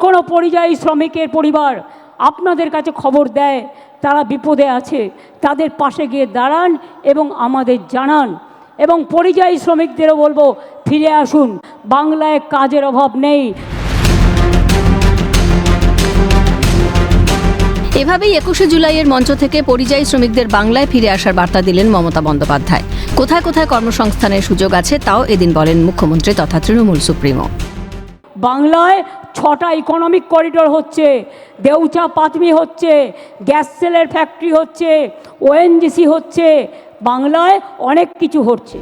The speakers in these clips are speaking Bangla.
কোনো পরিযায়ী শ্রমিকের পরিবার আপনাদের কাছে খবর দেয় তারা বিপদে আছে, তাদের পাশে গিয়ে দাঁড়ান এবং আমাদের জানান। এবং পরিযায়ী শ্রমিকদেরও বলবো, ফিরে আসুন, বাংলায় কাজের অভাব নেই। এভাবেই 21শে জুলাইয়ের মঞ্চ থেকে পরিযায়ী শ্রমিকদের বাংলায় ফিরে আসার বার্তা দিলেন মমতা বন্দ্যোপাধ্যায়। কোথায় কোথায় কর্মসংস্থানের সুযোগ আছে তাও এদিন বলেন মুখ্যমন্ত্রী তথা তৃণমূল সুপ্রিমো। বাংলায় 6টা ইকোনমিক করিডোর হচ্ছে, দেউচা পাতমি হচ্ছে, গ্যাস সেলের ফ্যাক্টরি হচ্ছে, ওএনজিসি হচ্ছে, বাংলায় অনেক কিছু হচ্ছে।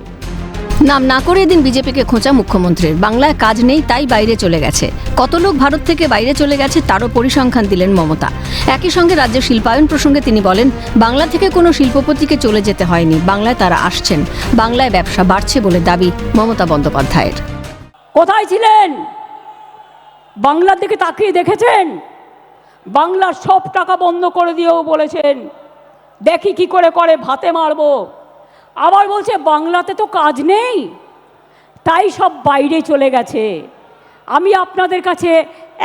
নাম না করে এদিন বিজেপিকে খোঁচা মুখ্যমন্ত্রীর। বাংলায় কাজ নেই তাই বাইরে চলে গেছে। কত লোক ভারত থেকে বাইরে চলে গেছে তারও পরিসংখ্যান দিলেন মমতা। একই সঙ্গে রাজ্যের শিল্পায়ন প্রসঙ্গে তিনি বলেন, বাংলা থেকে কোনো শিল্পপতিকে চলে যেতে হয়নি, বাংলায় তারা আসছেন, বাংলায় ব্যবসা বাড়ছে বলে দাবি মমতা বন্দ্যোপাধ্যায়ের। কোথায় ছিলেন? বাংলার দিকে তাকিয়ে দেখেছেন? বাংলার সব টাকা বন্ধ করে দিয়েও বলেছেন দেখি কি করে করে ভাতে মারবো। আবার বলছে বাংলাতে তো কাজ নেই তাই সব বাইরে চলে গেছে। আমি আপনাদের কাছে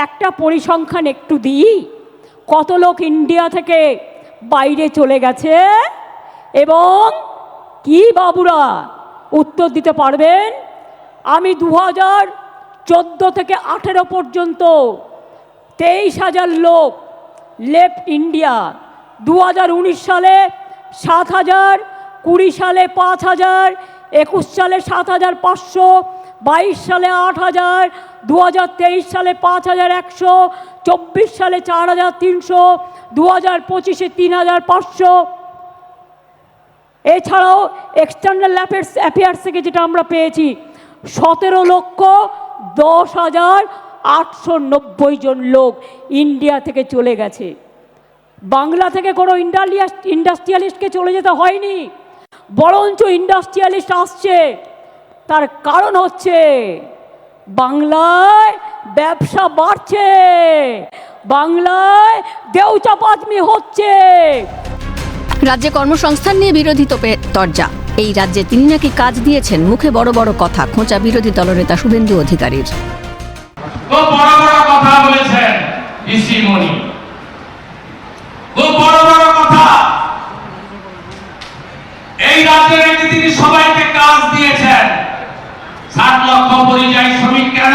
একটা পরিসংখ্যান একটু দিই, কত লোক ইন্ডিয়া থেকে বাইরে চলে গেছে এবং কি বাবুরা উত্তর দিতে পারবেন? আমি 2014 থেকে 18 পর্যন্ত 23,000 লোক লেফট ইন্ডিয়া। 2019 সালে 7,000, 20 সালে 5,000, 21 সালে 7,500, 22 সালে 8,000, 2023 সালে 5,100, 24 সালে 4,300, 2025-এ 3,500। এছাড়াও এক্সটার্নাল অ্যাফেয়ার্স থেকে যেটা আমরা পেয়েছি 17,10,890 জন লোক ইন্ডিয়া থেকে চলে গেছে। বাংলা থেকে কোনো ইন্ডাস্ট্রিয়ালিস্টকে চলে যেতে হয়নি, বরঞ্চ ইন্ডাস্ট্রিয়ালিস্ট আসছে। তার কারণ হচ্ছে বাংলায় ব্যবসা বাড়ছে, বাংলায় দেউচা পাতমি হচ্ছে। রাজ্যে কর্মসংস্থান নিয়ে বিরোধী তোপে তরজা। এই রাজ্যে তিনি নাকি কাজ দিয়েছেন, মুখে বড় বড় কথা, খোঁচা বিরোধী দলনেতা শুভেন্দু অধিকারীর। খুব বড় বড় কথা বলেছেন ঋষিমণি, খুব বড় বড় কথা। এই রাজ্যে নাকি তিনি সবাইকে কাজ দিয়েছেন। 7 লক্ষ পরিযায়ী শ্রমিক কেন,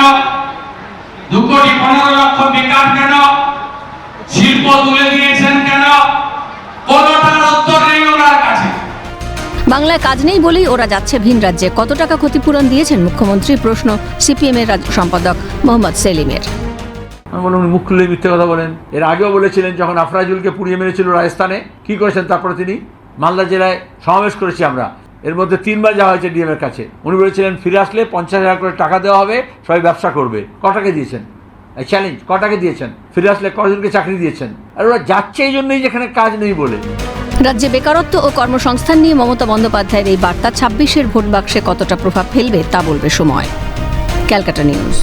2,15,00,000 বেকার কেন, শিল্প তুলে দিয়েছেন কেন, কোনটার উত্তর নেই ওনার কাছে। বাংলায় কাজ নেই বলেই ওরা যাচ্ছে ভিন রাজ্যে। কত টাকা ক্ষতিপূরণ দিয়েছেন মুখ্যমন্ত্রী? প্রশ্ন সিপিএম এর রাজ্য সম্পাদক মোহাম্মদ সেলিমের। আমি বললাম মুখ খুলে মিথ্যে কথা বলেন। এর আগেও বলেছিলেন যখন আফরাজুলকে পুড়িয়ে মেরেছিল রাজস্থানে, কি করেছেন? তারপরে তিনি মালদা জেলায় সমাবেশ করেছি আমরা, এর মধ্যে 3বার যাওয়া হয়েছে ডিএম এর কাছে। উনি বলেছিলেন ফিরে আসলে 50,000 করে টাকা দেওয়া হবে, সবাই ব্যবসা করবে। কটাকে দিয়েছেন? চ্যালেঞ্জ, কটাকে দিয়েছেন? ফিরে আসলে কজনকে চাকরি দিয়েছেন? আর ওরা যাচ্ছে এই জন্যই যেখানে কাজ নেই বলে। রাজ্যে বেকারত্ব ও কর্মসংস্থান নিয়ে মমতা বন্দ্যোপাধ্যায়ের এই বার্তা 26-এর ভোট বাক্সে কতটা প্রভাব ফেলবে তা বলবে সময়। ক্যালকাটা নিউজ।